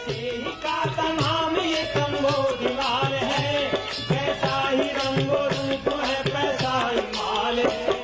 ही का तमाम ये कंबोज लाल है, कैसा ही रंगो रूप है, पैसा ही माल है।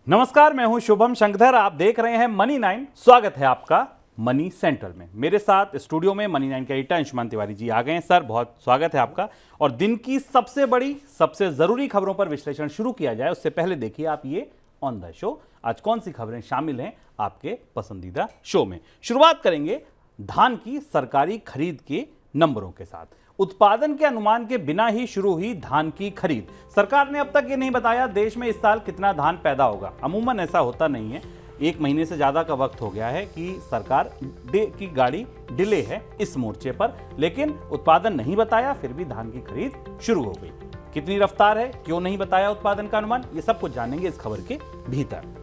नमस्कार, मैं हूं शुभम शंकरधर। आप देख रहे हैं मनी 9। स्वागत है आपका मनी सेंट्रल में। मेरे साथ स्टूडियो में मनी 9 के एडिटर अंशुमान तिवारी जी आ गए हैं। सर, बहुत स्वागत है आपका। और दिन की सबसे बड़ी, सबसे जरूरी खबरों पर विश्लेषण शुरू किया जाए उससे पहले देखिए आप ये ऑन द शो, आज कौन सी खबरें शामिल हैं आपके पसंदीदा शो में। शुरुआत करेंगे धान की सरकारी खरीद के नंबरों के साथ। उत्पादन के अनुमान के बिना ही शुरू हुई धान की खरीद। सरकार ने अब तक ये नहीं बताया देश में इस साल कितना धान पैदा होगा। अमूमन ऐसा होता नहीं है। एक महीने से ज्यादा का वक्त हो गया है कि सरकार की गाड़ी डिले है इस मोर्चे पर, लेकिन उत्पादन नहीं बताया, फिर भी धान की खरीद शुरू हो गई। कितनी रफ्तार है, क्यों नहीं बताया उत्पादन का अनुमान, ये सब कुछ जानेंगे इस खबर के भीतर।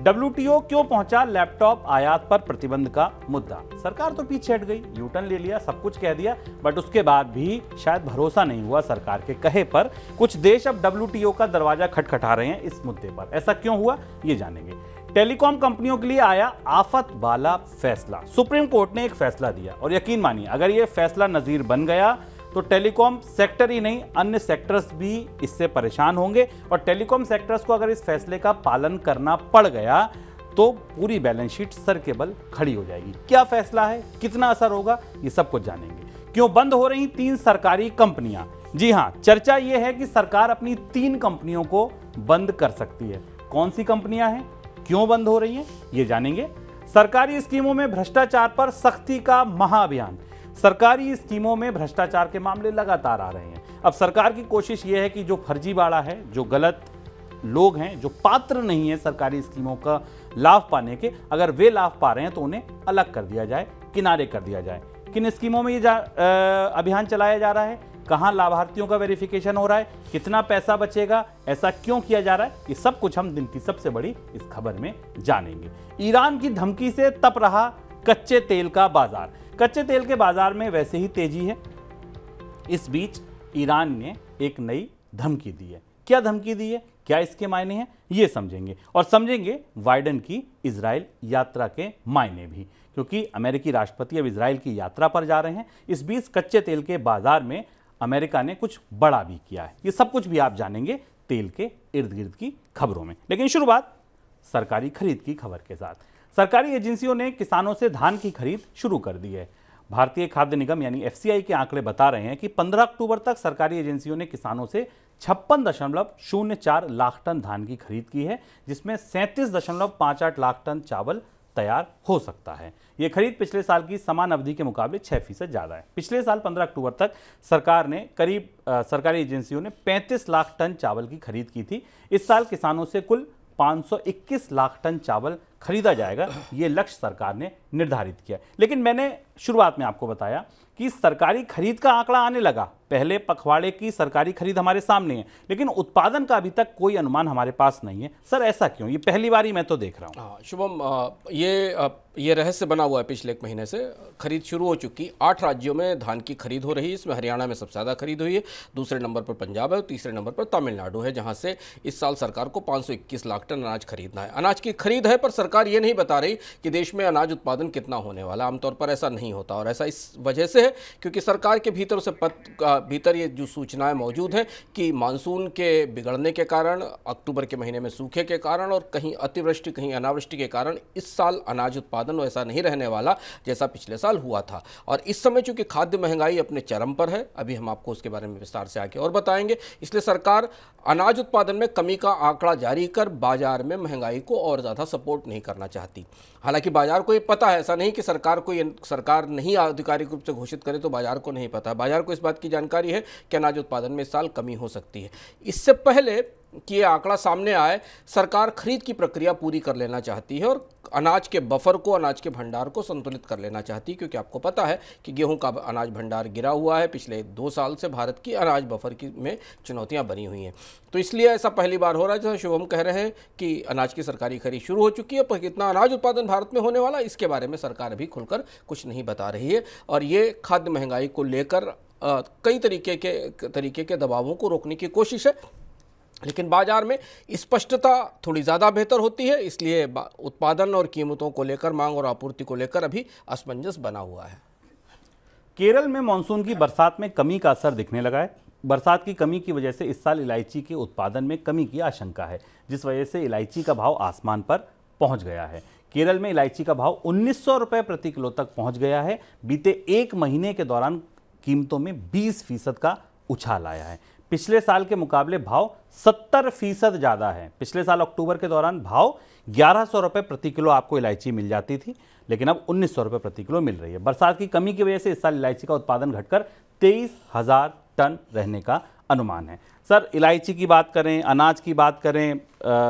WTO क्यों पहुंचा लैपटॉप आयात पर प्रतिबंध का मुद्दा। सरकार तो पीछे हट गई, यूटर्न ले लिया, सब कुछ कह दिया, बट उसके बाद भी शायद भरोसा नहीं हुआ सरकार के कहे पर। कुछ देश अब WTO का दरवाजा खटखटा रहे हैं इस मुद्दे पर। ऐसा क्यों हुआ, ये जानेंगे। टेलीकॉम कंपनियों के लिए आया आफत वाला फैसला। सुप्रीम कोर्ट ने एक फैसला दिया और यकीन मानिए अगर यह फैसला नजीर बन गया तो टेलीकॉम सेक्टर ही नहीं, अन्य सेक्टर्स भी इससे परेशान होंगे। और टेलीकॉम सेक्टर्स को अगर इस फैसले का पालन करना पड़ गया तो पूरी बैलेंस शीट सर के बल खड़ी हो जाएगी। क्या फैसला है, कितना असर होगा, ये सब कुछ जानेंगे। क्यों बंद हो रही 3 सरकारी कंपनियां। जी हां, चर्चा यह है कि सरकार अपनी 3 कंपनियों को बंद कर सकती है। कौन सी कंपनियां हैं, क्यों बंद हो रही हैं, ये जानेंगे। सरकारी स्कीमों में भ्रष्टाचार पर सख्ती का महाअभियान। सरकारी स्कीमों में भ्रष्टाचार के मामले लगातार आ रहे हैं। अब सरकार की कोशिश यह है कि जो फर्जीवाड़ा है, जो गलत लोग हैं, जो पात्र नहीं है सरकारी स्कीमों का लाभ पाने के, अगर वे लाभ पा रहे हैं तो उन्हें अलग कर दिया जाए, किनारे कर दिया जाए। किन स्कीमों में ये अभियान चलाया जा रहा है, कहां लाभार्थियों का वेरिफिकेशन हो रहा है, कितना पैसा बचेगा, ऐसा क्यों किया जा रहा है, ये सब कुछ हम दिन की सबसे बड़ी इस खबर में जानेंगे। ईरान की धमकी से तप रहा कच्चे तेल का बाजार। कच्चे तेल के बाजार में वैसे ही तेजी है। इस बीच ईरान ने एक नई धमकी दी है। क्या धमकी दी है, क्या इसके मायने हैं, ये समझेंगे। और समझेंगे बाइडेन की इजराइल यात्रा के मायने भी, क्योंकि अमेरिकी राष्ट्रपति अब इजराइल की यात्रा पर जा रहे हैं। इस बीच कच्चे तेल के बाजार में अमेरिका ने कुछ बड़ा भी किया है। ये सब कुछ भी आप जानेंगे तेल के इर्द गिर्द की खबरों में। लेकिन शुरुआत सरकारी खरीद की खबर के साथ। सरकारी एजेंसियों ने किसानों से धान की खरीद शुरू कर दी है। भारतीय खाद्य निगम यानी FCI के आंकड़े बता रहे हैं कि 15 अक्टूबर तक सरकारी एजेंसियों ने किसानों से 56.04 लाख टन धान की खरीद की है, जिसमें 37.58 लाख टन चावल तैयार हो सकता है। यह खरीद पिछले साल की समान अवधि के मुकाबले 6% ज्यादा है। पिछले साल 15 अक्टूबर तक सरकार ने सरकारी एजेंसियों ने 35 लाख टन चावल की खरीद की थी। इस साल किसानों से कुल 521 लाख टन चावल खरीदा जाएगा, ये लक्ष्य सरकार ने निर्धारित किया। लेकिन मैंने शुरुआत में आपको बताया कि सरकारी खरीद का आंकड़ा आने लगा। पहले पखवाड़े की सरकारी खरीद हमारे सामने है, लेकिन उत्पादन का अभी तक कोई अनुमान हमारे पास नहीं है। सर, ऐसा क्यों, ये पहली बार ही मैं तो देख रहा हूँ। शुभम, ये रहस्य बना हुआ है। पिछले एक महीने से खरीद शुरू हो चुकी। 8 राज्यों में धान की खरीद हो रही है। इसमें हरियाणा में सबसे ज़्यादा खरीद हुई है, दूसरे नंबर पर पंजाब है और तीसरे नंबर पर तमिलनाडु है, जहाँ से इस साल सरकार को 521 लाख टन अनाज खरीदना है। अनाज की खरीद है, पर सरकार ये नहीं बता रही कि देश में अनाज उत्पादन कितना होने वाला। आमतौर पर ऐसा नहीं होता, और ऐसा इस वजह से है क्योंकि सरकार के भीतर ये जो सूचनाएं मौजूद हैं कि मानसून के बिगड़ने के कारण, अक्टूबर के महीने में सूखे के कारण और कहीं अतिवृष्टि कहीं अनावृष्टि के कारण इस साल अनाज उत्पादन वैसा नहीं रहने वाला जैसा पिछले साल हुआ था। और इस समय चूंकि खाद्य महंगाई अपने चरम पर है, अभी हम आपको उसके बारे में विस्तार से आगे और बताएंगे, इसलिए सरकार अनाज उत्पादन में कमी का आंकड़ा जारी कर बाजार में महंगाई को और ज़्यादा सपोर्ट नहीं करना चाहती। हालांकि बाजार को ये पता है, ऐसा नहीं कि सरकार नहीं आधिकारिक रूप से घोषित करे तो बाजार को नहीं पता। बाजार को इस बात की जानकारी है कि अनाज उत्पादन में इस साल कमी हो सकती है। इससे पहले कि ये आंकड़ा सामने आए, सरकार खरीद की प्रक्रिया पूरी कर लेना चाहती है और अनाज के बफर को, अनाज के भंडार को संतुलित कर लेना चाहती है, क्योंकि आपको पता है कि गेहूं का अनाज भंडार गिरा हुआ है। पिछले 2 साल से भारत की अनाज बफर में चुनौतियां बनी हुई हैं, तो इसलिए ऐसा पहली बार हो रहा है। जैसे शुभम कह रहे हैं कि अनाज की सरकारी खरीद शुरू हो चुकी है, पर कितना अनाज उत्पादन भारत में होने वाला, इसके बारे में सरकार अभी खुलकर कुछ नहीं बता रही है। और ये खाद्य महंगाई को लेकर कई तरीके के दबावों को रोकने की कोशिश है। लेकिन बाजार में स्पष्टता थोड़ी ज़्यादा बेहतर होती है, इसलिए उत्पादन और कीमतों को लेकर, मांग और आपूर्ति को लेकर अभी असमंजस बना हुआ है। केरल में मानसून की बरसात में कमी का असर दिखने लगा है। बरसात की कमी की वजह से इस साल इलायची के उत्पादन में कमी की आशंका है, जिस वजह से इलायची का भाव आसमान पर पहुंच गया है। केरल में इलायची का भाव 1900 रुपये प्रति किलो तक पहुंच गया है। बीते एक महीने के दौरान कीमतों में 20% का उछाल आया है। पिछले साल के मुकाबले भाव 70% ज़्यादा है। पिछले साल अक्टूबर के दौरान भाव 1100 रुपये प्रति किलो आपको इलायची मिल जाती थी, लेकिन अब 1900 रुपये प्रति किलो मिल रही है। बरसात की कमी की वजह से इस साल इलायची का उत्पादन घटकर 23,000 टन रहने का अनुमान है। सर, इलायची की बात करें, अनाज की बात करें,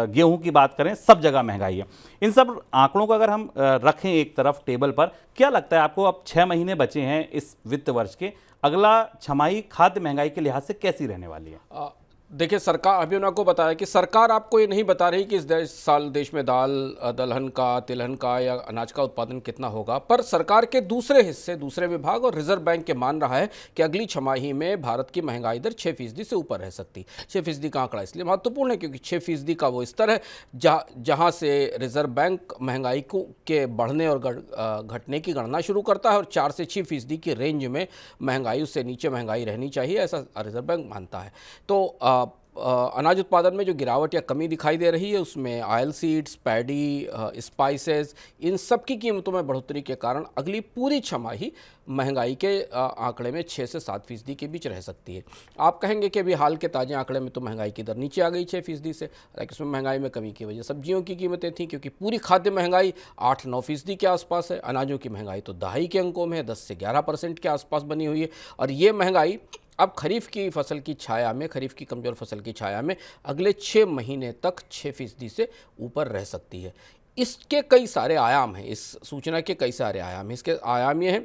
गेहूं की बात करें, सब जगह महंगाई है। इन सब आंकड़ों को अगर हम रखें एक तरफ टेबल पर, क्या लगता है आपको अब 6 महीने बचे हैं इस वित्त वर्ष के, अगला छमाही खाद्य महंगाई के लिहाज से कैसी रहने वाली है? देखिए, सरकार, अभी उन्होंने आपको बताया कि सरकार आपको ये नहीं बता रही कि इस साल देश में दाल, दलहन का, तिलहन का या अनाज का उत्पादन कितना होगा, पर सरकार के दूसरे हिस्से, दूसरे विभाग और रिजर्व बैंक के मान रहा है कि अगली छमाही में भारत की महंगाई दर 6% से ऊपर रह सकती। 6% का आंकड़ा इसलिए महत्वपूर्ण है क्योंकि 6% का वो स्तर है जहाँ से रिजर्व बैंक महंगाई को के बढ़ने और घटने की गणना शुरू करता है, और 4 से 6% की रेंज में महंगाई, उससे नीचे महंगाई रहनी चाहिए, ऐसा रिजर्व बैंक मानता है। तो अनाज उत्पादन में जो गिरावट या कमी दिखाई दे रही है, उसमें ऑयल सीड्स, पैडी, स्पाइसेस, इन सब की कीमतों में बढ़ोतरी के कारण अगली पूरी छमाही महंगाई के आंकड़े में 6 से 7% के बीच रह सकती है। आप कहेंगे कि अभी हाल के ताज़े आंकड़े में तो महंगाई की दर नीचे आ गई 6% से, लेकिन इसमें महंगाई में कमी की वजह सब्जियों की कीमतें थी, क्योंकि पूरी खाद्य महंगाई 8-9% के आसपास है। अनाजों की महंगाई तो दहाई के अंकों में है, 10 से 11% के आसपास बनी हुई है। और ये महंगाई अब खरीफ की फसल की छाया में, खरीफ की कमज़ोर फसल की छाया में अगले 6 महीने तक 6% से ऊपर रह सकती है। इसके कई सारे आयाम हैं, इस सूचना के कई सारे आयाम हैं। इसके आयाम ये हैं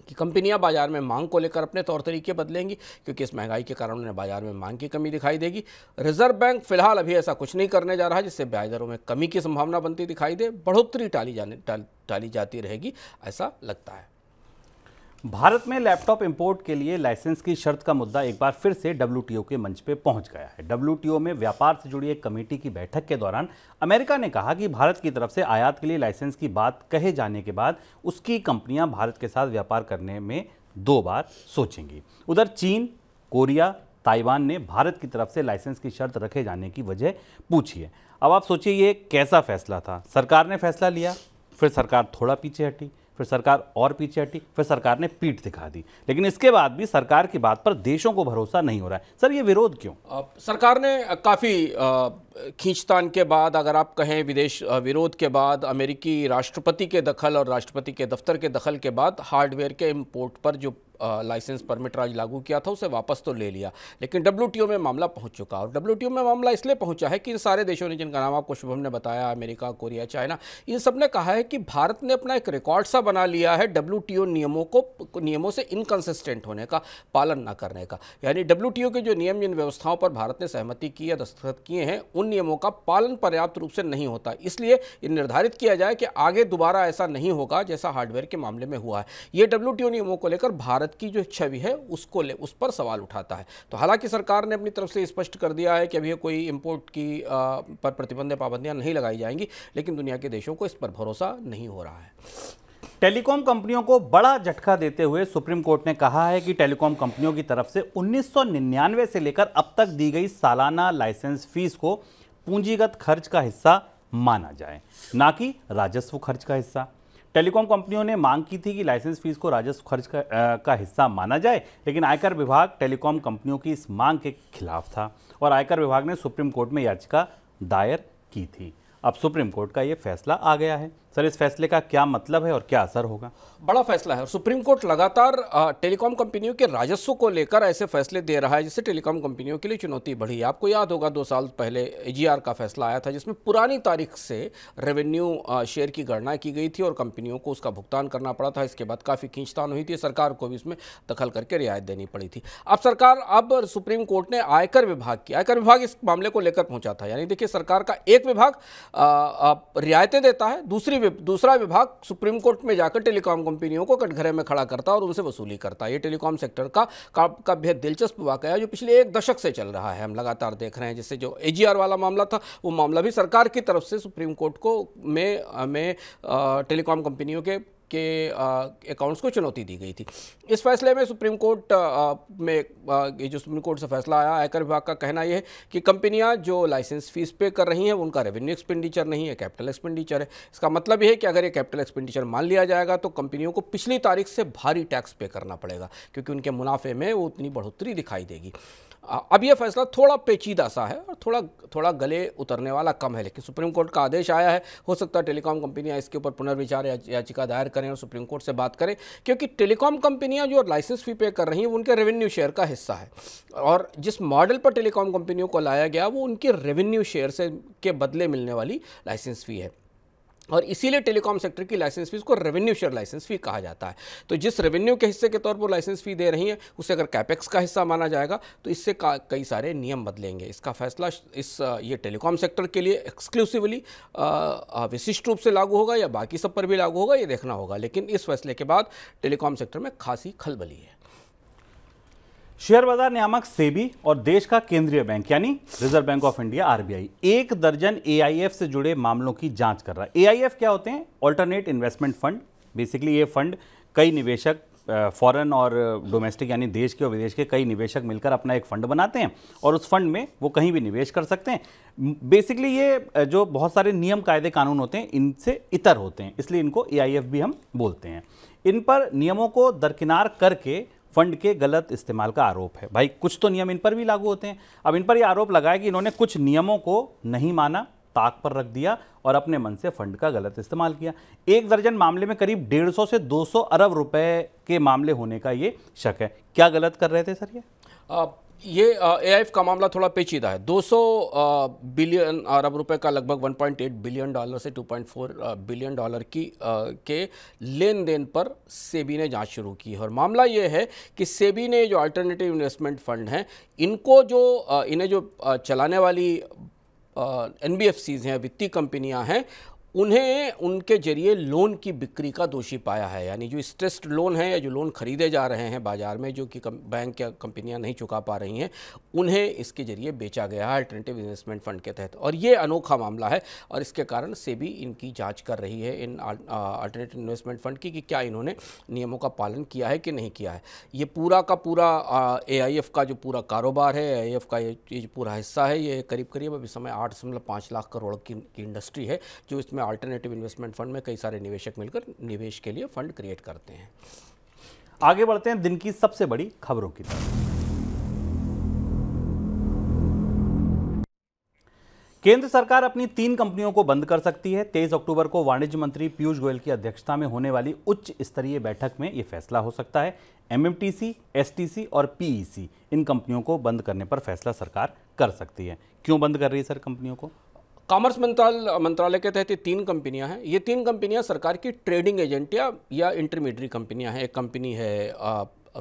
कि कंपनियां बाजार में मांग को लेकर अपने तौर तरीके बदलेंगी, क्योंकि इस महंगाई के कारण उन्हें बाजार में मांग की कमी दिखाई देगी। रिजर्व बैंक फिलहाल अभी ऐसा कुछ नहीं करने जा रहा है जिससे ब्याज दरों में कमी की संभावना बनती दिखाई दे, बढ़ोतरी टाली जाती रहेगी, ऐसा लगता है। भारत में लैपटॉप इंपोर्ट के लिए लाइसेंस की शर्त का मुद्दा एक बार फिर से WTO के मंच पे पहुंच गया है। WTO में व्यापार से जुड़ी एक कमेटी की बैठक के दौरान अमेरिका ने कहा कि भारत की तरफ से आयात के लिए लाइसेंस की बात कहे जाने के बाद उसकी कंपनियां भारत के साथ व्यापार करने में 2 बार सोचेंगी। उधर चीन, कोरिया, ताइवान ने भारत की तरफ से लाइसेंस की शर्त रखे जाने की वजह पूछी है। अब आप सोचिए ये कैसा फैसला था। सरकार ने फैसला लिया, फिर सरकार थोड़ा पीछे हटी, फिर सरकार और पीछे हटी, फिर सरकार ने पीठ दिखा दी, लेकिन इसके बाद भी सरकार की बात पर देशों को भरोसा नहीं हो रहा है। सर, ये विरोध क्यों? सरकार ने काफ़ी खींचतान के बाद, अगर आप कहें विदेश विरोध के बाद, अमेरिकी राष्ट्रपति के दखल और राष्ट्रपति के दफ्तर के दखल के बाद हार्डवेयर के इंपोर्ट पर जो लाइसेंस परमिट राज लागू किया था उसे वापस तो ले लिया, लेकिन WTO में मामला पहुंच चुका। और WTO में मामला इसलिए पहुंचा है कि इन सारे देशों ने, जिनका नाम आपको शुभम ने बताया, अमेरिका, कोरिया, चाइना, इन सब ने कहा है कि भारत ने अपना एक रिकॉर्ड सा बना लिया है WTO नियमों से इनकंसिस्टेंट होने का, पालन ना करने का। यानी WTO के जो नियम, जिन व्यवस्थाओं पर भारत ने सहमति की या दस्तखत किए हैं, उन नियमों का पालन पर्याप्त रूप से नहीं होता। इसलिए ये निर्धारित किया जाए कि आगे दोबारा ऐसा नहीं होगा जैसा हार्डवेयर के मामले में हुआ है। ये WTO नियमों को लेकर भारत की जो छवि है उस पर सवाल उठाता है। तो हालांकि सरकार ने अपनी तरफ से स्पष्ट कर दिया है कि अभी कोई इंपोर्ट की पर प्रतिबंध, पाबंदियां नहीं लगाई जाएंगी, लेकिन दुनिया के देशों को इस पर भरोसा नहीं हो रहा है। टेलीकॉम कंपनियों को बड़ा झटका देते हुए सुप्रीम कोर्ट ने कहा है कि टेलीकॉम कंपनियों की तरफ से 1999 से लेकर अब तक दी गई सालाना लाइसेंस फीस को पूंजीगत खर्च का हिस्सा माना जाए, ना कि राजस्व खर्च का हिस्सा। टेलीकॉम कंपनियों ने मांग की थी कि लाइसेंस फीस को राजस्व खर्च का हिस्सा माना जाए, लेकिन आयकर विभाग टेलीकॉम कंपनियों की इस मांग के खिलाफ था और आयकर विभाग ने सुप्रीम कोर्ट में याचिका दायर की थी। अब सुप्रीम कोर्ट का ये फैसला आ गया है। सर, इस फैसले का क्या मतलब है और क्या असर होगा? बड़ा फैसला है और सुप्रीम कोर्ट लगातार टेलीकॉम कंपनियों के राजस्व को लेकर ऐसे फैसले दे रहा है जिससे टेलीकॉम कंपनियों के लिए चुनौती बढ़ी है। आपको याद होगा 2 साल पहले AGR का फैसला आया था, जिसमें पुरानी तारीख से रेवेन्यू शेयर की गणना की गई थी और कंपनियों को उसका भुगतान करना पड़ा था। इसके बाद काफ़ी खींचतान हुई थी, सरकार को भी इसमें दखल करके रियायत देनी पड़ी थी। अब सुप्रीम कोर्ट ने आयकर विभाग इस मामले को लेकर पहुंचा था। यानी देखिए, सरकार का एक विभाग रियायतें देता है, दूसरी दूसरा विभाग सुप्रीम कोर्ट में जाकर टेलीकॉम कंपनियों को कटघरे में खड़ा करता है और उनसे वसूली करता है। ये टेलीकॉम सेक्टर का बेहद दिलचस्प वाकया है जो पिछले 1 दशक से चल रहा है, हम लगातार देख रहे हैं। जिससे जो AGR वाला मामला था, वो मामला भी सरकार की तरफ से सुप्रीम कोर्ट को में टेलीकॉम कंपनियों के अकाउंट्स को चुनौती दी गई थी। इस फैसले में सुप्रीम कोर्ट में ये जो सुप्रीम कोर्ट से फैसला आया, आयकर विभाग का कहना यह है कि कंपनियां जो लाइसेंस फीस पे कर रही हैं उनका रेवेन्यू एक्सपेंडिचर नहीं है, कैपिटल एक्सपेंडिचर है। इसका मतलब यह है कि अगर ये कैपिटल एक्सपेंडिचर मान लिया जाएगा तो कंपनियों को पिछली तारीख से भारी टैक्स पे करना पड़ेगा, क्योंकि उनके मुनाफे में वो उतनी बढ़ोतरी दिखाई देगी। अब यह फैसला थोड़ा पेचीदा सा है और थोड़ा गले उतरने वाला कम है, लेकिन सुप्रीम कोर्ट का आदेश आया है। हो सकता है टेलीकॉम कंपनियां इसके ऊपर पुनर्विचार याचिका दायर करें और सुप्रीम कोर्ट से बात करें, क्योंकि टेलीकॉम कंपनियां जो लाइसेंस फी पे कर रही हैं वो उनके रेवेन्यू शेयर का हिस्सा है, और जिस मॉडल पर टेलीकॉम कंपनियों को लाया गया वो उनके रेवेन्यू शेयर से के बदले मिलने वाली लाइसेंस फी है, और इसीलिए टेलीकॉम सेक्टर की लाइसेंस फीस को रेवेन्यू शेयर लाइसेंस फी कहा जाता है। तो जिस रेवेन्यू के हिस्से के तौर पर लाइसेंस फी दे रही हैं उसे अगर कैपेक्स का हिस्सा माना जाएगा तो इससे कई सारे नियम बदलेंगे। इसका फैसला ये टेलीकॉम सेक्टर के लिए एक्सक्लूसिवली विशिष्ट रूप से लागू होगा या बाकी सब पर भी लागू होगा, ये देखना होगा। लेकिन इस फैसले के बाद टेलीकॉम सेक्टर में खासी खलबली है। शेयर बाजार नियामक सेबी और देश का केंद्रीय बैंक यानी reserve bank of India RBI 1 दर्जन AIF से जुड़े मामलों की जांच कर रहा है। AIF क्या होते हैं? Alternate investment fund. बेसिकली ये फंड कई निवेशक, फॉरेन और डोमेस्टिक यानी देश के और विदेश के कई निवेशक मिलकर अपना एक फंड बनाते हैं और उस फंड में वो कहीं भी निवेश कर सकते हैं। बेसिकली ये जो बहुत सारे नियम कायदे कानून होते हैं इनसे इतर होते हैं, इसलिए इनको AIF भी हम बोलते हैं। इन पर नियमों को दरकिनार करके फंड के गलत इस्तेमाल का आरोप है। भाई कुछ तो नियम इन पर भी लागू होते हैं। अब इन पर यह आरोप लगाया कि इन्होंने कुछ नियमों को नहीं माना, ताक पर रख दिया और अपने मन से फंड का गलत इस्तेमाल किया। 1 दर्जन मामले में करीब 150 से 200 अरब रुपए के मामले होने का ये शक है। क्या गलत कर रहे थे सर ये AIF का मामला थोड़ा पेचीदा है। 200 बिलियन अरब रुपए का लगभग 1.8 बिलियन डॉलर से 2.4 बिलियन डॉलर के लेन देन पर सेबी ने जांच शुरू की है। और मामला ये है कि सेबी ने जो अल्टरनेटिव इन्वेस्टमेंट फंड हैं इन्हें जो चलाने वाली NBFCs हैं, वित्तीय कंपनियां हैं, उन्हें उनके जरिए लोन की बिक्री का दोषी पाया है। यानी जो स्ट्रेस्ड लोन है या जो लोन खरीदे जा रहे हैं बाजार में, जो कि बैंक या कंपनियां नहीं चुका पा रही हैं, उन्हें इसके जरिए बेचा गया है अल्टरनेटिव इन्वेस्टमेंट फंड के तहत। और ये अनोखा मामला है और इसके कारण सेबी इनकी जांच कर रही है इन अल्टरनेटिव इन्वेस्टमेंट फंड की कि क्या इन्होंने नियमों का पालन किया है कि नहीं किया है। ये पूरा का पूरा AIF का जो पूरा कारोबार है, AIF का ये जो पूरा हिस्सा है, ये करीब अभी समय 8.5 लाख करोड़ की इंडस्ट्री है, जो इसमें अल्टरनेटिव इन्वेस्टमेंट फंड में कई सारे निवेशक मिलकर निवेश के लिए फंड क्रिएट करते हैं। आगे बढ़ते हैं दिन की सबसे बड़ी खबरों की तरफ। केंद्र सरकार अपनी 3 कंपनियों को बंद कर सकती है। 23 अक्टूबर को वाणिज्य मंत्री पीयूष गोयल की अध्यक्षता में होने वाली उच्च स्तरीय बैठक में यह फैसला हो सकता है। MMTC, STC और PEC इन कंपनियों को बंद करने पर फैसला सरकार कर सकती है। क्यों बंद कर रही है सर कंपनियों को? कॉमर्स मंत्रालय के तहत 3 कंपनियां हैं। ये 3 कंपनियां सरकार की ट्रेडिंग एजेंट या इंटरमीडिएट कंपनियां हैं। एक कंपनी है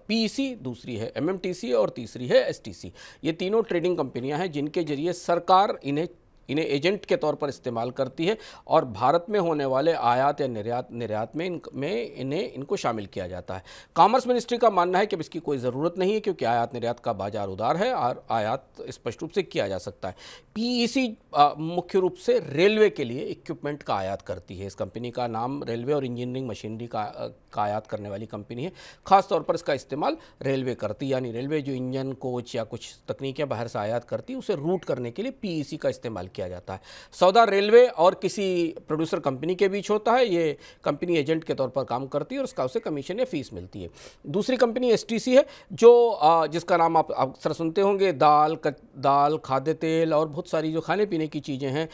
PEC, दूसरी है MMTC और तीसरी है STC। ये तीनों ट्रेडिंग कंपनियां हैं जिनके जरिए सरकार इन्हें एजेंट के तौर पर इस्तेमाल करती है और भारत में होने वाले आयात या निर्यात में इनको शामिल किया जाता है। कॉमर्स मिनिस्ट्री का मानना है कि अब इसकी कोई ज़रूरत नहीं है, क्योंकि आयात निर्यात का बाजार उदार है और आयात स्पष्ट रूप से किया जा सकता है। PEC मुख्य रूप से रेलवे के लिए इक्विपमेंट का आयात करती है। इस कंपनी का नाम रेलवे और इंजीनियरिंग मशीनरी का आयात करने वाली कंपनी है। खासतौर पर इसका इस्तेमाल रेलवे करती है, यानी रेलवे जो इंजन, कोच या कुछ तकनीकें बाहर से आयात करती है उसे रूट करने के लिए PEC का इस्तेमाल किया जाता है। सौदा रेलवे और किसी प्रोड्यूसर कंपनी के बीच होता है। ये कंपनी एजेंट के तौर पर काम करती है और उसका उसे कमीशन या फीस मिलती है। दूसरी कंपनी STC है, जो जिसका नाम आप अक्सर सुनते होंगे। दाल, खाद्य तेल और बहुत सारी जो खाने पीने की चीज़ें हैं,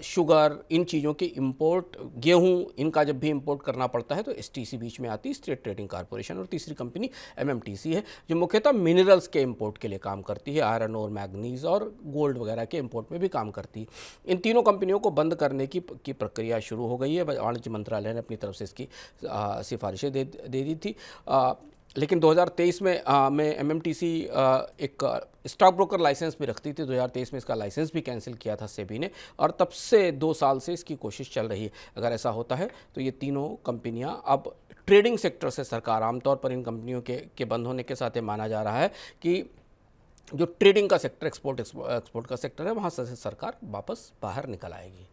शुगर, इन चीज़ों की इंपोर्ट, गेहूँ, इनका जब भी इंपोर्ट करना पड़ता है तो STC बीच में आती है, स्टेट ट्रेडिंग कॉर्पोरेशन। और तीसरी कंपनी MMTC है, जो मुख्यतः मिनरल्स के इंपोर्ट के लिए काम करती है, आयरन और मैग्नीज और गोल्ड वगैरह के इंपोर्ट में भी काम करती है। इन तीनों कंपनियों को बंद करने की प्रक्रिया शुरू हो गई है। वाणिज्य मंत्रालय ने अपनी तरफ से इसकी सिफारिशें दे दी थी। लेकिन 2023 में एमएमटीसी एक स्टॉक ब्रोकर लाइसेंस भी रखती थी। 2023 में इसका लाइसेंस भी कैंसिल किया था सेबी ने, और तब से 2 साल से इसकी कोशिश चल रही है। अगर ऐसा होता है तो ये तीनों कंपनियां अब ट्रेडिंग सेक्टर से, सरकार आमतौर पर इन कंपनियों के बंद होने के साथ ये माना जा रहा है कि जो ट्रेडिंग का सेक्टर, एक्सपोर्ट का सेक्टर है, वहाँ से सरकार वापस बाहर निकल आएगी।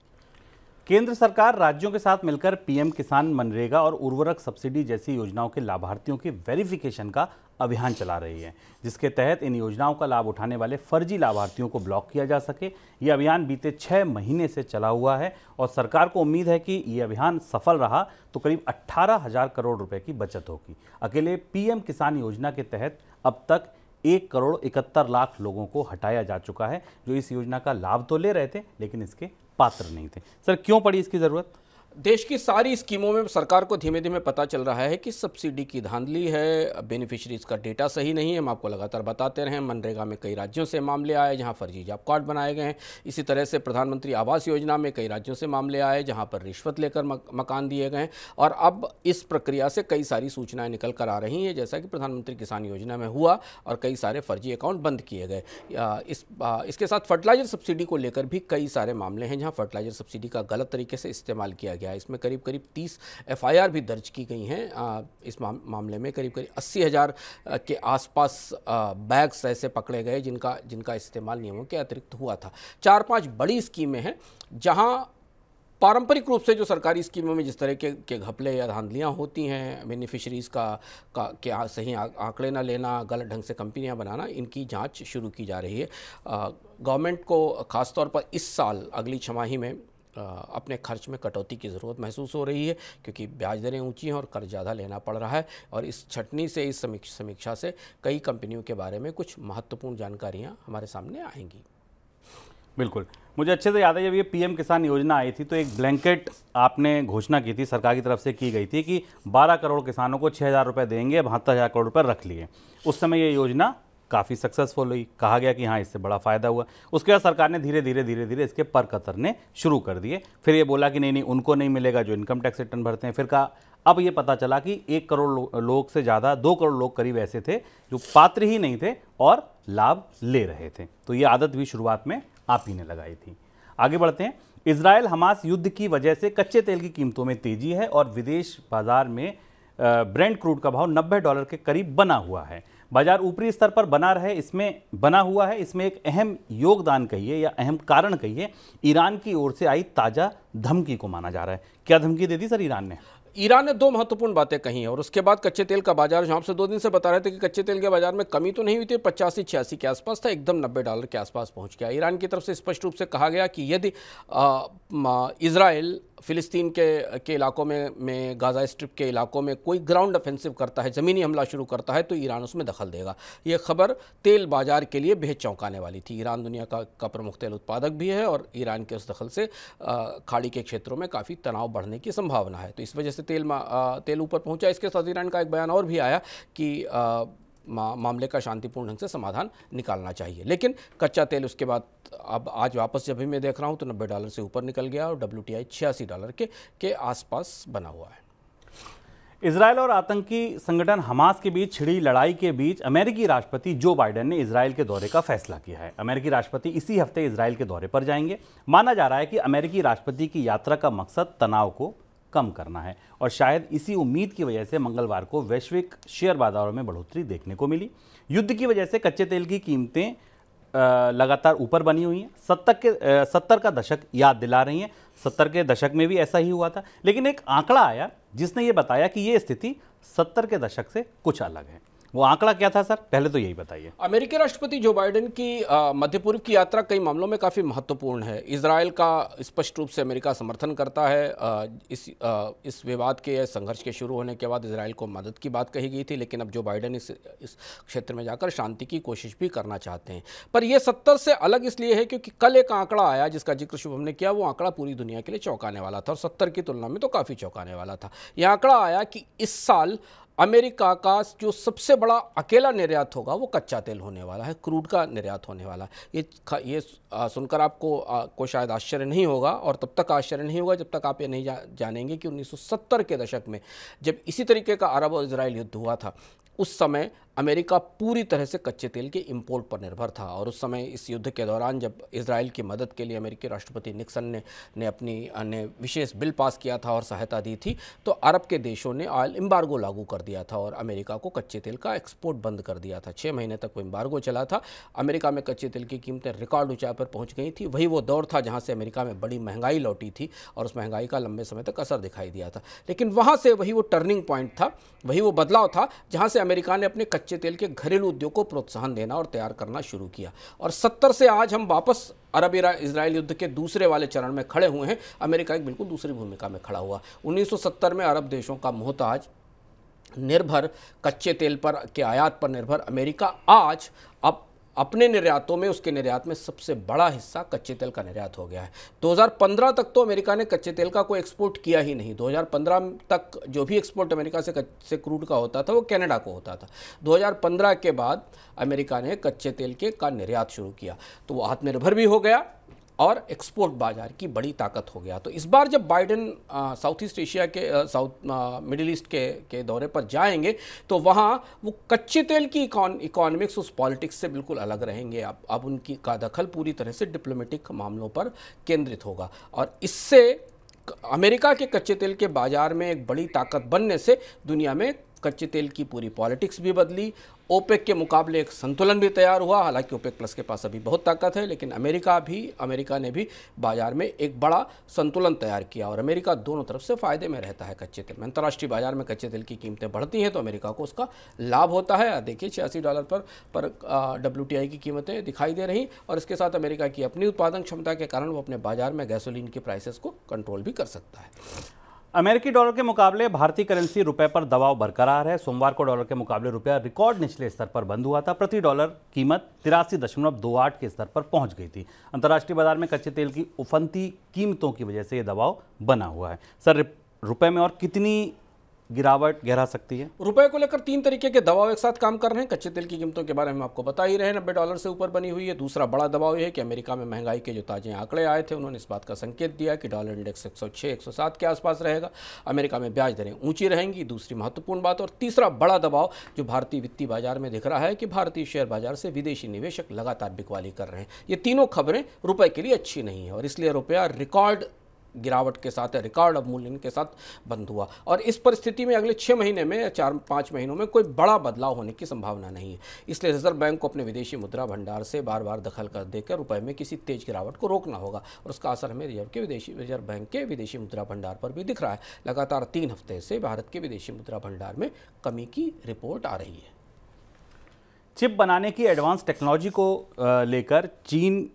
केंद्र सरकार राज्यों के साथ मिलकर पीएम किसान, मनरेगा और उर्वरक सब्सिडी जैसी योजनाओं के लाभार्थियों के वेरिफिकेशन का अभियान चला रही है, जिसके तहत इन योजनाओं का लाभ उठाने वाले फर्जी लाभार्थियों को ब्लॉक किया जा सके। ये अभियान बीते 6 महीने से चला हुआ है और सरकार को उम्मीद है कि ये अभियान सफल रहा तो करीब 18,000 करोड़ रुपए की बचत होगी। अकेले पीएम किसान योजना के तहत अब तक 1 करोड़ 71 लाख लोगों को हटाया जा चुका है, जो इस योजना का लाभ तो ले रहे थे लेकिन इसके पात्र नहीं थे। सर, क्यों पड़ी इसकी जरूरत? देश की सारी स्कीमों में सरकार को धीमे धीमे पता चल रहा है कि सब्सिडी की धांधली है, बेनिफिशरीज का डेटा सही नहीं है। हम आपको लगातार बताते रहे, मनरेगा में कई राज्यों से मामले आए जहां फर्जी जॉब कार्ड बनाए गए हैं। इसी तरह से प्रधानमंत्री आवास योजना में कई राज्यों से मामले आए जहां पर रिश्वत लेकर मकान दिए गए। और अब इस प्रक्रिया से कई सारी सूचनाएं निकल कर आ रही हैं, जैसा कि प्रधानमंत्री किसान योजना में हुआ और कई सारे फर्जी अकाउंट बंद किए गए। इसके साथ फर्टिलाइजर सब्सिडी को लेकर भी कई सारे मामले हैं जहाँ फर्टिलाइजर सब्सिडी का गलत तरीके से इस्तेमाल किया गया। इसमें करीब 30 एफआईआर भी दर्ज की गई हैं। इस मामले में करीब 80,000 के आसपास बैग्स ऐसे पकड़े गए जिनका इस्तेमाल नियमों के अतिरिक्त हुआ था। 4-5 बड़ी स्कीमें हैं जहां पारंपरिक रूप से जो सरकारी स्कीमों में जिस तरह के घपले या धांधलियाँ होती हैं, बेनिफिशरीज़ का सही आंकड़े ना लेना, गलत ढंग से कंपनियां बनाना, इनकी जांच शुरू की जा रही है। गवर्नमेंट को ख़ासतौर पर इस साल अगली छमाही में अपने खर्च में कटौती की ज़रूरत महसूस हो रही है, क्योंकि ब्याज दरें ऊंची हैं और कर्ज ज़्यादा लेना पड़ रहा है। और इस छटनी से, इस समीक्षा से कई कंपनियों के बारे में कुछ महत्वपूर्ण जानकारियाँ हमारे सामने आएंगी। बिल्कुल, मुझे अच्छे से याद है जब ये पीएम किसान योजना आई थी तो एक ब्लैंकेट आपने घोषणा की थी, सरकार की तरफ से की गई थी कि 12 करोड़ किसानों को 6,000 रुपये देंगे, 72,000 करोड़ रुपये रख लिए। उस समय ये योजना काफ़ी सक्सेसफुल हुई, कहा गया कि हाँ इससे बड़ा फ़ायदा हुआ। उसके बाद सरकार ने धीरे धीरे इसके पर कतरने शुरू कर दिए। फिर ये बोला कि नहीं उनको नहीं मिलेगा जो इनकम टैक्स रिटर्न भरते हैं। फिर कहा, अब ये पता चला कि 1 करोड़ लोग से ज़्यादा, 2 करोड़ लोग करीब ऐसे थे जो पात्र ही नहीं थे और लाभ ले रहे थे। तो ये आदत भी शुरुआत में आप ही ने लगाई थी। आगे बढ़ते हैं। इजराइल हमास युद्ध की वजह से कच्चे तेल की कीमतों में तेजी है और विदेश बाजार में ब्रेंट क्रूड का भाव $90 के करीब बना हुआ है। बाजार ऊपरी स्तर पर बना हुआ है। इसमें एक अहम योगदान कहिए या अहम कारण कहिए, ईरान की ओर से आई ताज़ा धमकी को माना जा रहा है। क्या धमकी दे दी सर ईरान ने? ईरान ने 2 महत्वपूर्ण बातें कही हैं और उसके बाद कच्चे तेल का बाजार, जो आपसे 2 दिन से बता रहे थे कि कच्चे तेल के बाजार में कमी तो नहीं हुई थी, 85-86 के आसपास था, एकदम $90 के आसपास पहुंच गया। ईरान की तरफ से स्पष्ट रूप से कहा गया कि यदि इजराइल फिलिस्तीन के इलाकों में गाजा स्ट्रिप के इलाकों में कोई ग्राउंड ऑफेंसिव करता है, ज़मीनी हमला शुरू करता है, तो ईरान उसमें दखल देगा। ये खबर तेल बाजार के लिए बेहद चौंकाने वाली थी। ईरान दुनिया का प्रमुख तेल उत्पादक भी है और ईरान के उस दखल से खाड़ी के क्षेत्रों में काफ़ी तनाव बढ़ने की संभावना है। तो इस वजह से तेल ऊपर पहुंचा। इसके साथ ईरान का एक बयान और भी आया कि मामले का शांतिपूर्ण ढंग से समाधान निकालना चाहिए। लेकिन कच्चा तेल उसके बाद अब आज वापस जब भी मैं देख रहा हूं तो $90 से ऊपर निकल गया और WTI $86 के आसपास बना हुआ है। इजराइल और आतंकी संगठन हमास के बीच छिड़ी लड़ाई के बीच अमेरिकी राष्ट्रपति जो बाइडेन ने इजराइल के दौरे का फैसला किया है। अमेरिकी राष्ट्रपति इसी हफ्ते इजराइल के दौरे पर जाएंगे। माना जा रहा है कि अमेरिकी राष्ट्रपति की यात्रा का मकसद तनाव को कम करना है और शायद इसी उम्मीद की वजह से मंगलवार को वैश्विक शेयर बाजारों में बढ़ोतरी देखने को मिली। युद्ध की वजह से कच्चे तेल की कीमतें लगातार ऊपर बनी हुई हैं। 70 का दशक याद दिला रही हैं। 70 के दशक में भी ऐसा ही हुआ था, लेकिन एक आंकड़ा आया जिसने ये बताया कि ये स्थिति 70 के दशक से कुछ अलग है। वो आंकड़ा क्या था सर, पहले तो यही बताइए। अमेरिकी राष्ट्रपति जो बाइडेन की मध्य पूर्व की यात्रा कई मामलों में काफ़ी महत्वपूर्ण है। इजराइल का स्पष्ट रूप से अमेरिका समर्थन करता है। इस विवाद के, संघर्ष के शुरू होने के बाद इजराइल को मदद की बात कही गई थी, लेकिन अब जो बाइडेन इस क्षेत्र में जाकर शांति की कोशिश भी करना चाहते हैं। पर यह 70 से अलग इसलिए है क्योंकि कल एक आंकड़ा आया जिसका जिक्र शुभम ने किया। वो आंकड़ा पूरी दुनिया के लिए चौंकाने वाला था और 70 की तुलना में तो काफ़ी चौंकाने वाला था। यह आंकड़ा आया कि इस साल अमेरिका का जो सबसे बड़ा अकेला निर्यात होगा वो कच्चा तेल होने वाला है, क्रूड का निर्यात होने वाला है। ये सुनकर आपको को शायद आश्चर्य नहीं होगा, और तब तक आश्चर्य नहीं होगा जब तक आप ये नहीं जानेंगे कि 1970 के दशक में जब इसी तरीके का अरब और इजराइल युद्ध हुआ था, उस समय अमेरिका पूरी तरह से कच्चे तेल के इंपोर्ट पर निर्भर था। और उस समय इस युद्ध के दौरान जब इजराइल की मदद के लिए अमेरिकी राष्ट्रपति निक्सन ने विशेष बिल पास किया था और सहायता दी थी, तो अरब के देशों ने ऑयल एम्बार्गो लागू कर दिया था और अमेरिका को कच्चे तेल का एक्सपोर्ट बंद कर दिया था। 6 महीने तक वो एम्बार्गो चला था। अमेरिका में कच्चे तेल की कीमतें रिकॉर्ड ऊंचाई पर पहुँच गई थी। वही वो दौर था जहाँ से अमेरिका में बड़ी महंगाई लौटी थी और उस महंगाई का लंबे समय तक असर दिखाई दिया था। लेकिन वहाँ से वही वो टर्निंग पॉइंट था, वही वो बदलाव था जहाँ से अमेरिका ने अपने कच्चे तेल के घरेलू उद्योग को प्रोत्साहन देना और तैयार करना शुरू किया। और 70 से आज हम वापस अरब इजराइल युद्ध के दूसरे वाले चरण में खड़े हुए हैं। अमेरिका एक बिल्कुल दूसरी भूमिका में खड़ा हुआ। 1970 में अरब देशों का मोहताज निर्भर कच्चे तेल पर के आयात पर निर्भर अमेरिका आज अब अपने निर्यातों में, उसके निर्यात में सबसे बड़ा हिस्सा कच्चे तेल का निर्यात हो गया है। 2015 तक तो अमेरिका ने कच्चे तेल का कोई एक्सपोर्ट किया ही नहीं। 2015 तक जो भी एक्सपोर्ट अमेरिका से क्रूड का होता था वो कनाडा को होता था। 2015 के बाद अमेरिका ने कच्चे तेल का निर्यात शुरू किया, तो वो आत्मनिर्भर भी हो गया और एक्सपोर्ट बाजार की बड़ी ताकत हो गया। तो इस बार जब बाइडेन साउथ ईस्ट एशिया के मिडिल ईस्ट के दौरे पर जाएंगे तो वहाँ वो कच्चे तेल की इकोनॉमिक्स उस पॉलिटिक्स से बिल्कुल अलग रहेंगे। अब उनकी का दखल पूरी तरह से डिप्लोमेटिक मामलों पर केंद्रित होगा और इससे अमेरिका के कच्चे तेल के बाजार में एक बड़ी ताकत बनने से दुनिया में कच्चे तेल की पूरी पॉलिटिक्स भी बदली। ओपेक के मुकाबले एक संतुलन भी तैयार हुआ। हालांकि ओपेक प्लस के पास अभी बहुत ताकत है, लेकिन अमेरिका ने भी बाजार में एक बड़ा संतुलन तैयार किया और अमेरिका दोनों तरफ से फ़ायदे में रहता है कच्चे तेल में। अंतर्राष्ट्रीय बाजार में कच्चे तेल की कीमतें बढ़ती हैं तो अमेरिका को उसका लाभ होता है। देखिए $86 पर WTI की कीमतें दिखाई दे रही और इसके साथ अमेरिका की अपनी उत्पादन क्षमता के कारण वो अपने बाजार में गैसोलीन की प्राइसेस को कंट्रोल भी कर सकता है। अमेरिकी डॉलर के मुकाबले भारतीय करेंसी रुपए पर दबाव बरकरार है। सोमवार को डॉलर के मुकाबले रुपया रिकॉर्ड निचले स्तर पर बंद हुआ था। प्रति डॉलर कीमत 83.28 के स्तर पर पहुंच गई थी। अंतर्राष्ट्रीय बाजार में कच्चे तेल की उफनती कीमतों की वजह से यह दबाव बना हुआ है। सर, रुपए में और कितनी गिरावट गहरा सकती है? रुपए को लेकर 3 तरीके के दबाव एक साथ काम कर रहे हैं। कच्चे तेल की कीमतों के बारे में आपको बता ही रहे हैं, $90 से ऊपर बनी हुई है। दूसरा बड़ा दबाव यह है कि अमेरिका में महंगाई के जो ताजे आंकड़े आए थे उन्होंने इस बात का संकेत दिया कि डॉलर इंडेक्स 106-107 के आसपास रहेगा। अमेरिका में ब्याज दरें ऊंची रहेंगी, दूसरी महत्वपूर्ण बात। और तीसरा बड़ा दबाव जो भारतीय वित्तीय बाजार में दिख रहा है कि भारतीय शेयर बाजार से विदेशी निवेशक लगातार बिकवाली कर रहे हैं। ये तीनों खबरें रुपए के लिए अच्छी नहीं है और इसलिए रुपया रिकॉर्ड गिरावट के साथ, रिकॉर्ड अवमूल्यन के साथ बंद हुआ। और इस परिस्थिति में अगले 6 महीने में 4-5 महीनों में कोई बड़ा बदलाव होने की संभावना नहीं है। इसलिए रिजर्व बैंक को अपने विदेशी मुद्रा भंडार से बार बार दखल कर देकर रुपए में किसी तेज गिरावट को रोकना होगा और उसका असर हमें रिजर्व बैंक के विदेशी मुद्रा भंडार पर भी दिख रहा है। लगातार 3 हफ्ते से भारत के विदेशी मुद्रा भंडार में कमी की रिपोर्ट आ रही है। चिप बनाने की एडवांस टेक्नोलॉजी को लेकर चीन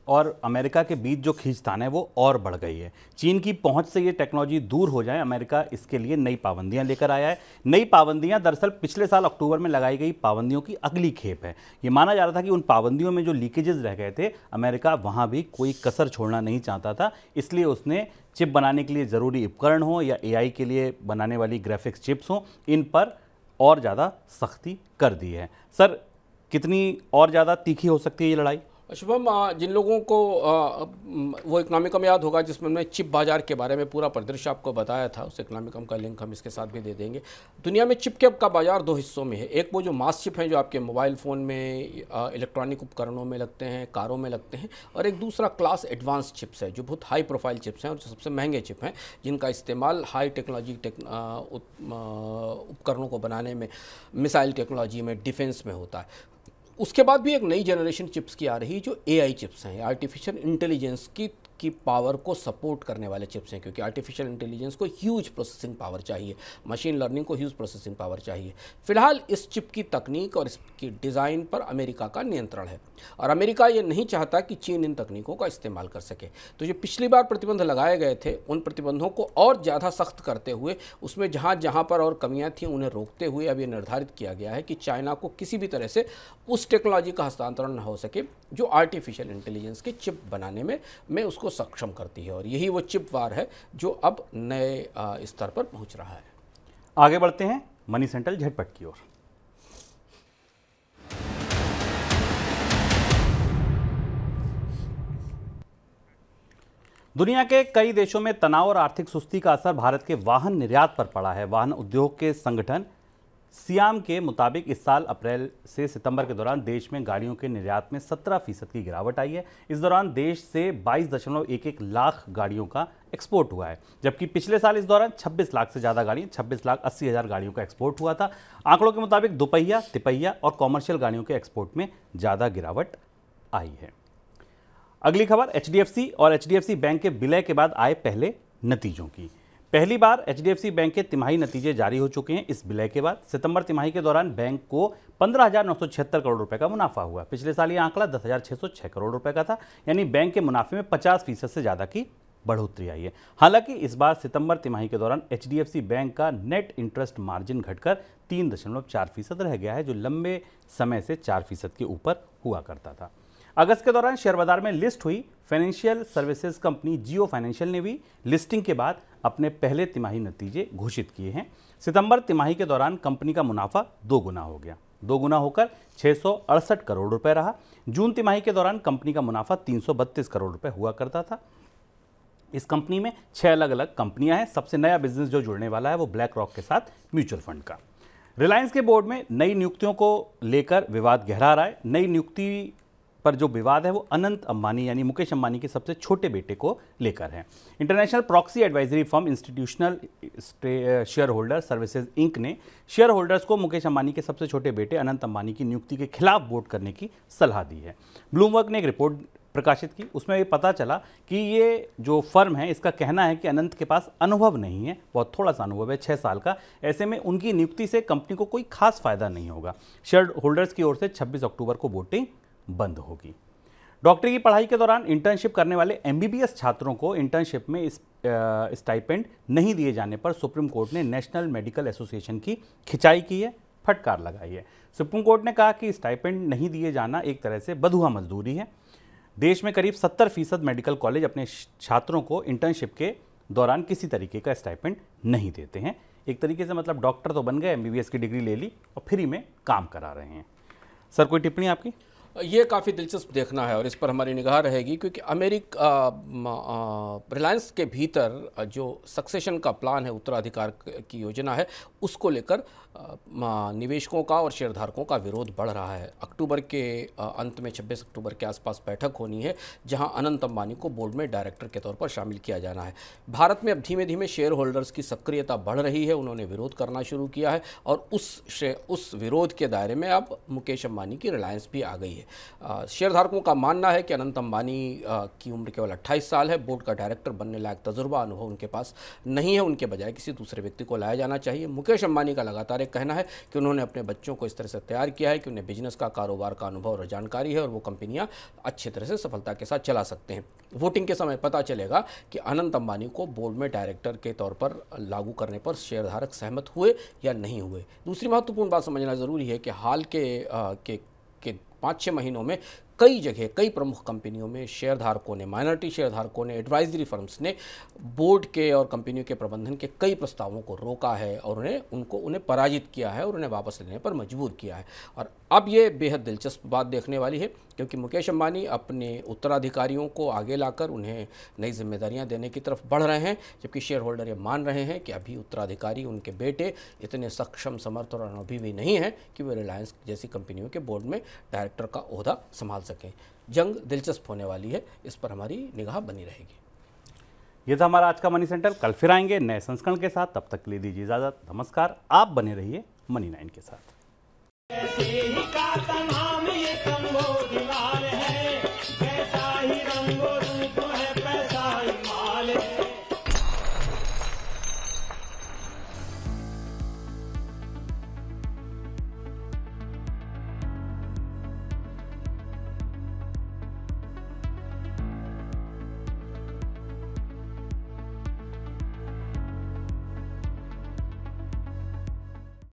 और अमेरिका के बीच जो खींचतान है वो और बढ़ गई है। चीन की पहुंच से ये टेक्नोलॉजी दूर हो जाए, अमेरिका इसके लिए नई पाबंदियां लेकर आया है। नई पाबंदियां दरअसल पिछले साल अक्टूबर में लगाई गई पाबंदियों की अगली खेप है। ये माना जा रहा था कि उन पाबंदियों में जो लीकेजेस रह गए थे, अमेरिका वहां भी कोई कसर छोड़ना नहीं चाहता था। इसलिए उसने चिप बनाने के लिए ज़रूरी उपकरण हो या AI के लिए बनाने वाली ग्राफिक्स चिप्स हों, इन पर और ज़्यादा सख्ती कर दी है। सर, कितनी और ज़्यादा तीखी हो सकती है ये लड़ाई? शुभम, जिन लोगों को वो इकोनॉमिकम याद होगा जिसमें मैं चिप बाजार के बारे में पूरा परिदृश्य आपको बताया था, उस इकोनॉमिकम का लिंक हम इसके साथ भी दे देंगे। दुनिया में चिप का बाजार 2 हिस्सों में है। एक वो जो मास चिप हैं जो आपके मोबाइल फ़ोन में, इलेक्ट्रॉनिक उपकरणों में लगते हैं, कारों में लगते हैं, और एक दूसरा क्लास एडवांस चिप्स है जो बहुत हाई प्रोफाइल चिप्स हैं और जो सबसे महंगे चिप हैं जिनका इस्तेमाल हाई टेक्नोलॉजी उपकरणों को बनाने में, मिसाइल टेक्नोलॉजी में, डिफेंस में होता है। उसके बाद भी एक नई जनरेशन चिप्स की आ रही है जो AI चिप्स हैं, आर्टिफिशियल इंटेलिजेंस की पावर को सपोर्ट करने वाले चिप्स हैं, क्योंकि आर्टिफिशियल इंटेलिजेंस को ह्यूज प्रोसेसिंग पावर चाहिए, मशीन लर्निंग को ह्यूज प्रोसेसिंग पावर चाहिए। फिलहाल इस चिप की तकनीक और इसकी डिज़ाइन पर अमेरिका का नियंत्रण है और अमेरिका ये नहीं चाहता कि चीन इन तकनीकों का इस्तेमाल कर सके। तो जो पिछली बार प्रतिबंध लगाए गए थे उन प्रतिबंधों को और ज़्यादा सख्त करते हुए, उसमें जहाँ जहाँ पर और कमियाँ थीं उन्हें रोकते हुए अब ये निर्धारित किया गया है कि चाइना को किसी भी तरह से उस टेक्नोलॉजी का हस्तांतरण न हो सके जो आर्टिफिशियल इंटेलिजेंस के चिप बनाने में उसको सक्षम करती है। और यही वो चिप वार है जो अब नए स्तर पर पहुंच रहा है। आगे बढ़ते हैं। मनी सेंट्रल झटपट की ओर। दुनिया के कई देशों में तनाव और आर्थिक सुस्ती का असर भारत के वाहन निर्यात पर पड़ा है। वाहन उद्योग के संगठन सियाम के मुताबिक इस साल अप्रैल से सितंबर के दौरान देश में गाड़ियों के निर्यात में 17% की गिरावट आई है। इस दौरान देश से 22.11 लाख गाड़ियों का एक्सपोर्ट हुआ है, जबकि पिछले साल इस दौरान 26 लाख से ज़्यादा गाड़ियाँ 26,80,000 गाड़ियों का एक्सपोर्ट हुआ था। आंकड़ों के मुताबिक दोपहिया, तिपहिया और कॉमर्शियल गाड़ियों के एक्सपोर्ट में ज़्यादा गिरावट आई है। अगली खबर HDFC और HDFC बैंक के विलय के बाद आए पहले नतीजों की। पहली बार HDFC बैंक के तिमाही नतीजे जारी हो चुके हैं। इस विलय के बाद सितंबर तिमाही के दौरान बैंक को 15,976 करोड़ रुपए का मुनाफा हुआ। पिछले साल यह आंकड़ा 10,606 करोड़ रुपए का था, यानी बैंक के मुनाफे में 50% से ज़्यादा की बढ़ोतरी आई है। हालांकि इस बार सितंबर तिमाही के दौरान HDFC बैंक का नेट इंटरेस्ट मार्जिन घटकर 3.4% रह गया है, जो लंबे समय से 4% के ऊपर हुआ करता था। अगस्त के दौरान शेयर बाजार में लिस्ट हुई फाइनेंशियल सर्विसेज कंपनी जियो फाइनेंशियल ने भी लिस्टिंग के बाद अपने पहले तिमाही नतीजे घोषित किए हैं। सितंबर तिमाही के दौरान कंपनी का मुनाफा 2 गुना हो गया, 2 गुना होकर 668 करोड़ रुपए रहा। जून तिमाही के दौरान कंपनी का मुनाफा 332 करोड़ रुपए हुआ करता था। इस कंपनी में 6 अलग अलग कंपनियां हैं। सबसे नया बिजनेस जो जुड़ने वाला है वो ब्लैक रॉक के साथ म्यूचुअल फंड का। रिलायंस के बोर्ड में नई नियुक्तियों को लेकर विवाद गहरा रहा है। नई नियुक्ति पर जो विवाद है वो अनंत अंबानी यानी मुकेश अंबानी के सबसे छोटे बेटे को लेकर है। International proxy advisory firm institutional shareholder services inc ने शेयर होल्डर्स को मुकेश अंबानी के सबसे छोटे बेटे अनंत अंबानी की नियुक्ति के खिलाफ वोट करने की सलाह दी है। ब्लूमबर्ग ने एक रिपोर्ट प्रकाशित की, उसमें ये पता चला कि ये जो फर्म है इसका कहना है कि अनंत के पास अनुभव नहीं है, बहुत थोड़ा सा अनुभव है, 6 साल का। ऐसे में उनकी नियुक्ति से कंपनी को कोई खास फायदा नहीं होगा। शेयर होल्डर्स की ओर से 26 अक्टूबर को वोटिंग बंद होगी। डॉक्टरी की पढ़ाई के दौरान इंटर्नशिप करने वाले MBBS छात्रों को इंटर्नशिप में स्टाइपेंड नहीं दिए जाने पर सुप्रीम कोर्ट ने नेशनल मेडिकल एसोसिएशन की खिंचाई की है, फटकार लगाई है। सुप्रीम कोर्ट ने कहा कि स्टाइपेंड नहीं दिए जाना एक तरह से बधुआ मजदूरी है। देश में करीब 70% मेडिकल कॉलेज अपने छात्रों को इंटर्नशिप के दौरान किसी तरीके का स्टाइपेंड नहीं देते हैं। एक तरीके से मतलब डॉक्टर तो बन गए, MBBS की डिग्री ले ली और फ्री में काम करा रहे हैं। सर, कोई टिप्पणी आपकी? ये काफ़ी दिलचस्प देखना है और इस पर हमारी निगाह रहेगी, क्योंकि रिलायंस के भीतर जो सक्सेशन का प्लान है, उत्तराधिकार की योजना है, उसको लेकर निवेशकों का और शेयरधारकों का विरोध बढ़ रहा है। अक्टूबर के अंत में 26 अक्टूबर के आसपास बैठक होनी है, जहां अनंत अंबानी को बोर्ड में डायरेक्टर के तौर पर शामिल किया जाना है। भारत में अब धीमे धीमे शेयर होल्डर्स की सक्रियता बढ़ रही है, उन्होंने विरोध करना शुरू किया है और उस विरोध के दायरे में अब मुकेश अंबानी की रिलायंस भी आ गई है। शेयरधारकों का मानना है कि अनंत अंबानी की उम्र केवल 28 साल है, बोर्ड का डायरेक्टर बनने लायक तजुर्बा अनुभव उनके पास नहीं है, उनके बजाय किसी दूसरे व्यक्ति को लाया जाना चाहिए। मुकेश अंबानी का लगातार एक कहना है कि उन्होंने अपने बच्चों को इस तरह से तैयार किया है कि उन्हें बिजनेस का, कारोबार का अनुभव और जानकारी है और वो कंपनियां अच्छी तरह से सफलता के साथ चला सकते हैं। वोटिंग के समय पता चलेगा कि अनंत अंबानी को बोर्ड में डायरेक्टर के तौर पर लागू करने पर शेयरधारक सहमत हुए या नहीं हुए। दूसरी महत्वपूर्ण बात समझना जरूरी है कि हाल के 5-6 महीनों में कई जगह, कई प्रमुख कंपनियों में शेयरधारकों ने, माइनॉरिटी शेयरधारकों ने, एडवाइजरी फर्म्स ने बोर्ड के और कंपनियों के प्रबंधन के कई प्रस्तावों को रोका है और उन्हें पराजित किया है और उन्हें वापस लेने पर मजबूर किया है। और अब ये बेहद दिलचस्प बात देखने वाली है, क्योंकि मुकेश अंबानी अपने उत्तराधिकारियों को आगे लाकर उन्हें नई जिम्मेदारियां देने की तरफ बढ़ रहे हैं, जबकि शेयर होल्डर ये मान रहे हैं कि अभी उत्तराधिकारी, उनके बेटे इतने सक्षम, समर्थ और अनुभवी नहीं हैं कि वे रिलायंस जैसी कंपनियों के बोर्ड में डायरेक्टर का ओहदा संभाल सकें। जंग दिलचस्प होने वाली है, इस पर हमारी निगाह बनी रहेगी। ये था हमारा आज का मनी सेंटर। कल फिर आएंगे नए संस्करण के साथ, तब तक के लिए दीजिए इजाजत। नमस्कार। आप बने रहिए मनी 9 के साथ।